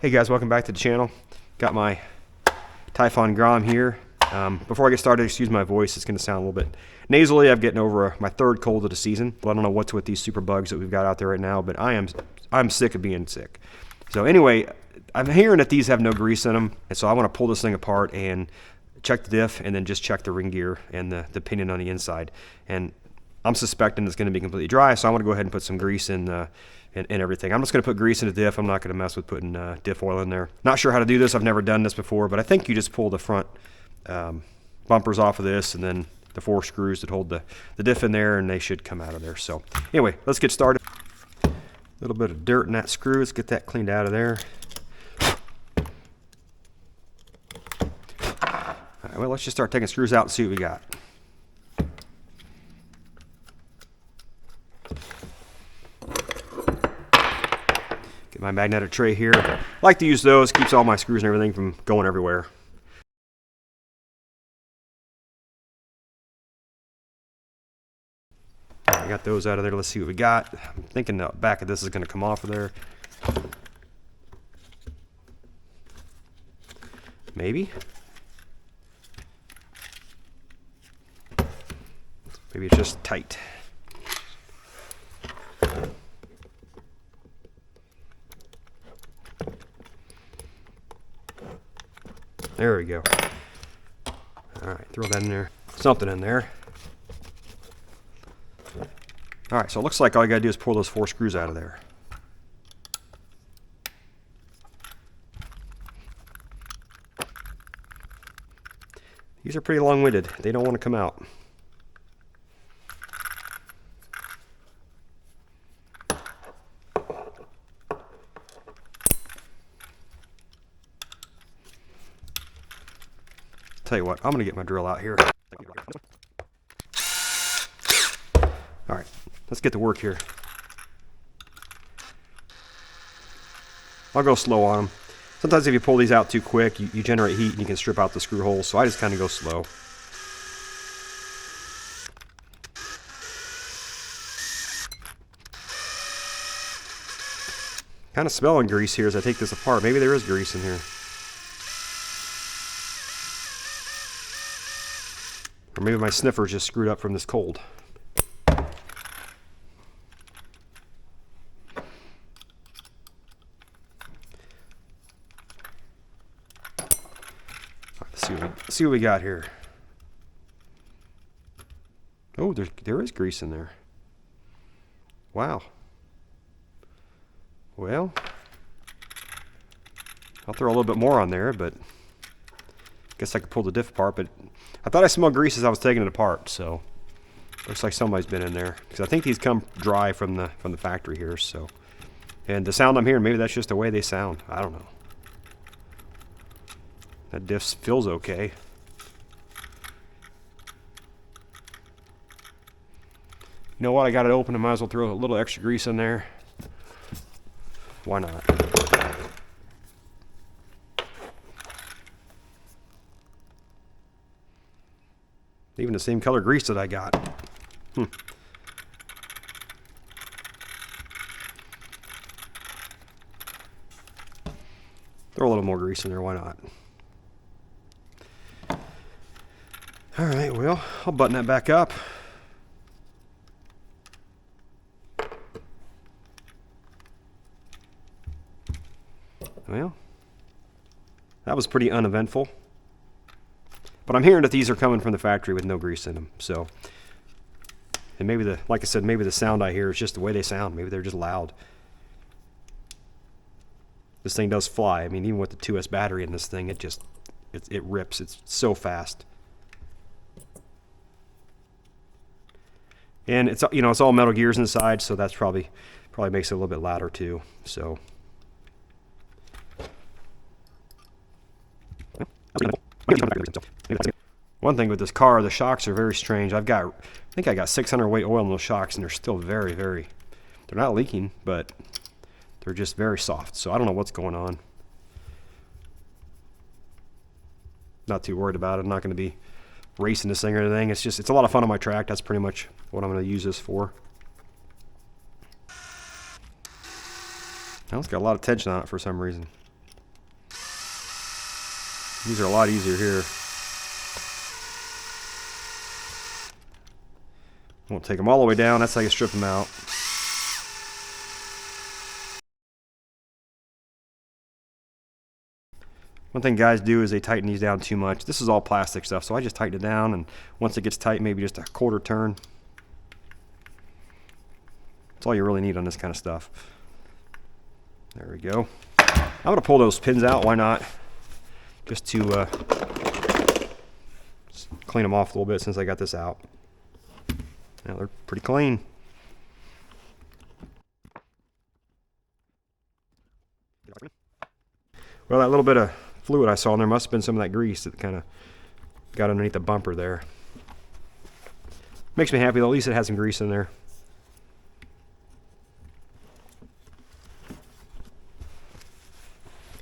Hey guys, welcome back to the channel. Got my Typhon Grom here. Before I get started, excuse my voice, it's going to sound a little bit nasally. I'm getting over my third cold of the season. But I don't know what's with these super bugs that we've got out there right now, but I'm sick of being sick. So anyway, I'm hearing that these have no grease in them, and so I want to pull this thing apart and check the diff and then just check the ring gear and the pinion on the inside. And I'm suspecting it's going to be completely dry, so I want to go ahead and put some grease in and everything. I'm just going to put grease in the diff. I'm not going to mess with putting diff oil in there. Not sure how to do this. I've never done this before, but I think you just pull the front bumpers off of this and then the 4 screws that hold the diff in there, and they should come out of there. So anyway, let's get started. A little bit of dirt in that screw. Let's get that cleaned out of there. All right, well, let's just start taking screws out and see what we got. Get my magnetic tray here. I like to use those. Keeps all my screws and everything from going everywhere. I got those out of there. Let's see what we got. I'm thinking the back of this is going to come off of there. Maybe. Maybe it's just tight. There we go. All right, throw that in there. Something in there. All right, so it looks like all you gotta do is pull those 4 screws out of there. These are pretty long-winded. They don't want to come out. Tell you what, I'm gonna get my drill out here. All right, let's get to work here. I'll go slow on them. Sometimes if you pull these out too quick, you generate heat and you can strip out the screw holes, so I just kind of go slow. Kind of smelling grease here as I take this apart. Maybe there is grease in here. Or maybe my sniffer's just screwed up from this cold. Let's see what we got here. Oh, there is grease in there. Wow. Well, I'll throw a little bit more on there, but I guess I could pull the diff apart. But I thought I smelled grease as I was taking it apart, so looks like somebody's been in there, because I think these come dry from the factory here. So, and the sound I'm hearing, maybe that's just the way they sound. I don't know. That diff feels okay. You know what? I got it open. I might as well throw a little extra grease in there. Why not? Even the same color grease that I got. Throw a little more grease in there. Why not? All right, well, I'll button that back up. Well, that was pretty uneventful. But I'm hearing that these are coming from the factory with no grease in them. So, and maybe like I said, maybe the sound I hear is just the way they sound. Maybe they're just loud. This thing does fly. I mean, even with the 2S battery in this thing, it rips. It's so fast. And it's it's all metal gears inside, so that's probably makes it a little bit louder too. So. One thing with this car, the shocks are very strange. I think I got 600 weight oil in those shocks, and they're still very, they're not leaking, but they're just very soft. So I don't know what's going on. Not too worried about it. I'm not going to be racing this thing or anything. It's a lot of fun on my track. That's pretty much what I'm going to use this for. Now it's got a lot of tension on it for some reason. These are a lot easier here. Won't take them all the way down. That's how you strip them out. One thing guys do is they tighten these down too much. This is all plastic stuff, so I just tighten it down, and once it gets tight, maybe just a quarter turn. That's all you really need on this kind of stuff. There we go. I'm going to pull those pins out. Why not? Just to clean them off a little bit since I got this out. Now they're pretty clean. Well, that little bit of fluid I saw in there must have been some of that grease that kind of got underneath the bumper there. Makes me happy though, at least it has some grease in there.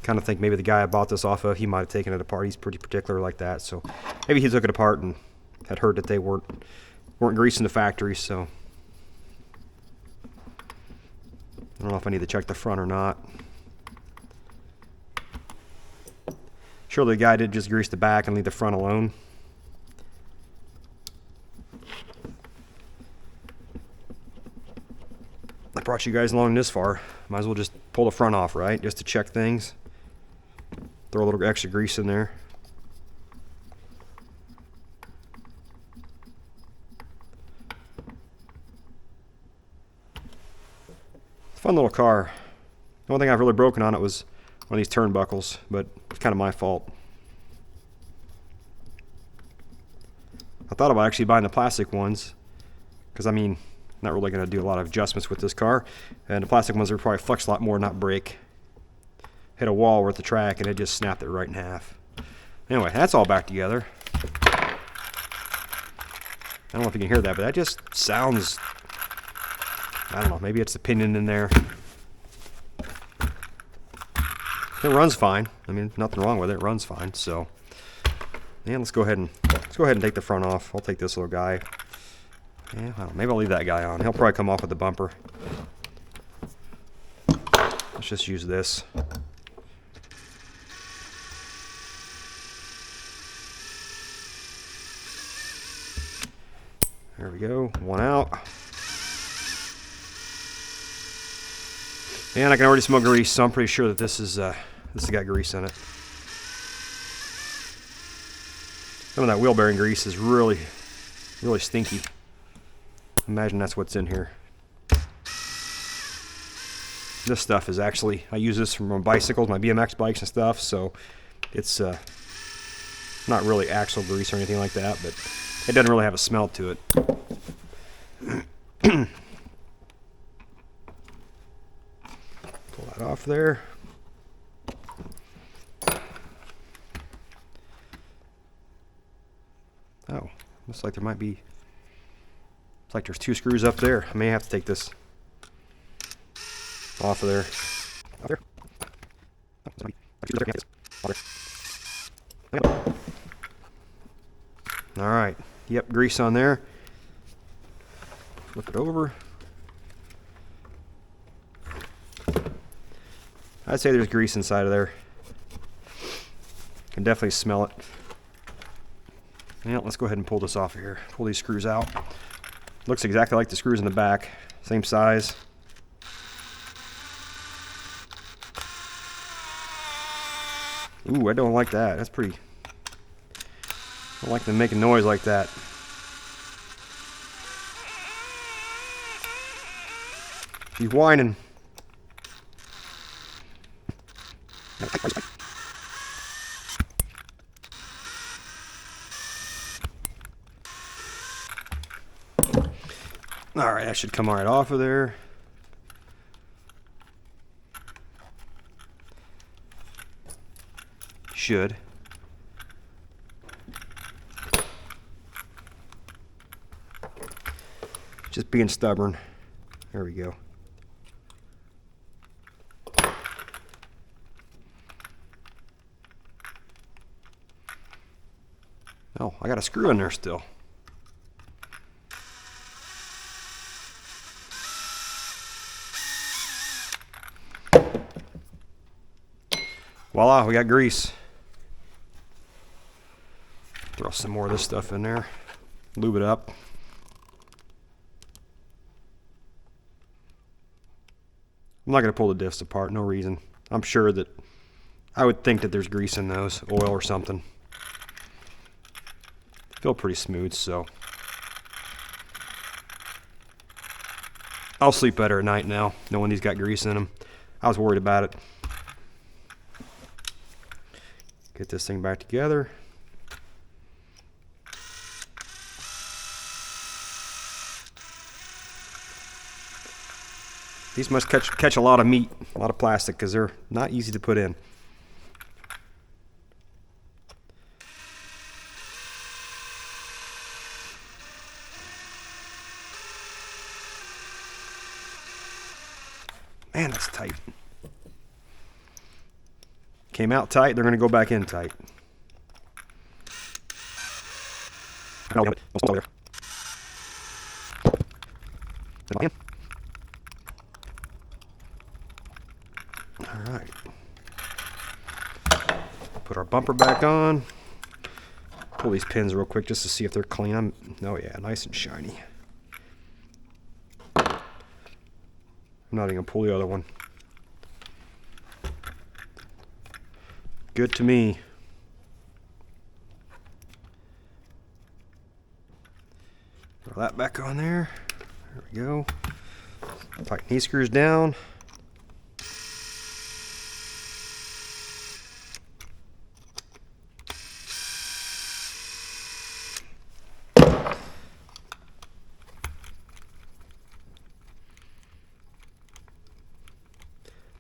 Kind of think maybe the guy I bought this off of, he might have taken it apart. He's pretty particular like that, so maybe he took it apart and had heard that they weren't greasing the factory. So I don't know if I need to check the front or not. Surely the guy did just grease the back and leave the front alone. I brought you guys along this far. Might as well just pull the front off, right? Just to check things. Throw a little extra grease in there. Fun little car. The only thing I've really broken on it was one of these turnbuckles, but it's kind of my fault. I thought about actually buying the plastic ones, because I mean, I'm not really going to do a lot of adjustments with this car, and the plastic ones are probably flex a lot more, not break. Hit a wall with the track and it just snapped it right in half. Anyway, that's all back together. I don't know if you can hear that, but that just sounds, I don't know, maybe it's the pinion in there. It runs fine. I mean, nothing wrong with it. It runs fine. So, yeah, let's go ahead and take the front off. I'll take this little guy. Yeah, I don't know, maybe I'll leave that guy on. He'll probably come off with the bumper. Let's just use this. There we go. One out. And I can already smell grease, so I'm pretty sure that this has got grease in it. Some of that wheel bearing grease is really, really stinky. Imagine that's what's in here. This stuff is actually, I use this for my bicycles, my BMX bikes and stuff, so it's not really axle grease or anything like that, but it doesn't really have a smell to it. Pull that off there. Oh, looks like there might be, looks like there's 2 screws up there. I may have to take this off of there. All right. Yep, grease on there. Flip it over. I'd say there's grease inside of there. Can definitely smell it. Yeah, let's go ahead and pull this off of here. Pull these screws out. Looks exactly like the screws in the back. Same size. Ooh, I don't like that. That's pretty... I don't like them making noise like that. She's whining. All right, that should come right off of there. Should. Just being stubborn. There we go. Oh, I got a screw in there still. Voila, we got grease. Throw some more of this stuff in there. Lube it up. I'm not going to pull the diffs apart, no reason. I'm sure that I would think that there's grease in those, oil or something. Feel pretty smooth, so I'll sleep better at night now, knowing these got grease in them. I was worried about it. Get this thing back together. These must catch a lot of meat, a lot of plastic, because they're not easy to put in. Man, that's tight. Came out tight, they're going to go back in tight. Alright. Put our bumper back on. Pull these pins real quick just to see if they're clean. Oh yeah, nice and shiny. I'm not even going to pull the other one. Good to me. Throw that back on there. There we go. Tighten these screws down.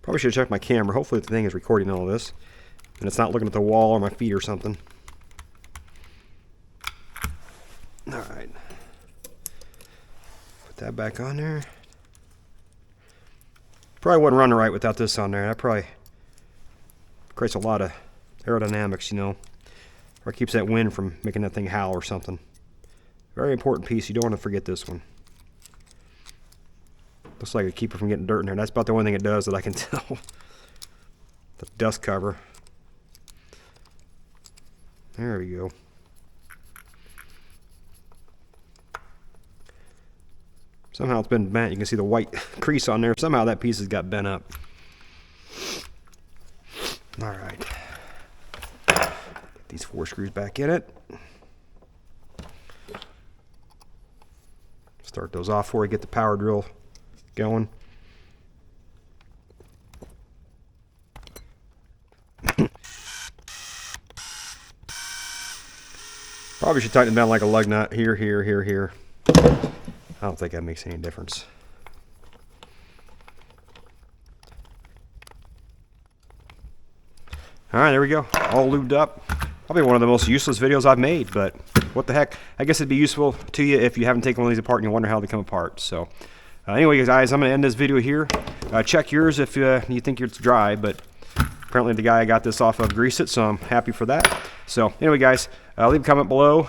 Probably should have checked my camera. Hopefully the thing is recording all this and it's not looking at the wall or my feet or something. Alright. Put that back on there. Probably wouldn't run right without this on there. That probably creates a lot of aerodynamics, you know. Or keeps that wind from making that thing howl or something. Very important piece. You don't want to forget this one. Looks like it keep it from getting dirt in there. That's about the only thing it does that I can tell. The dust cover. There we go. Somehow it's been bent. You can see the white crease on there. Somehow that piece has got bent up. Alright. Get these 4 screws back in it. Start those off before we get the power drill going. Probably should tighten it down like a lug nut. Here, here, here, here. I don't think that makes any difference. Alright, there we go. All lubed up. Probably one of the most useless videos I've made, but what the heck. I guess it'd be useful to you if you haven't taken one of these apart and you wonder how they come apart. So anyway, guys, I'm going to end this video here. Check yours if you think it's dry, but apparently the guy I got this off of greased it, so I'm happy for that. So anyway, guys, leave a comment below.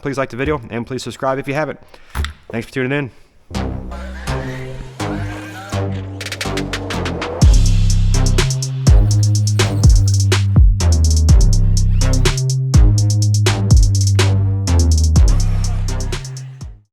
Please like the video, and please subscribe if you haven't. Thanks for tuning in.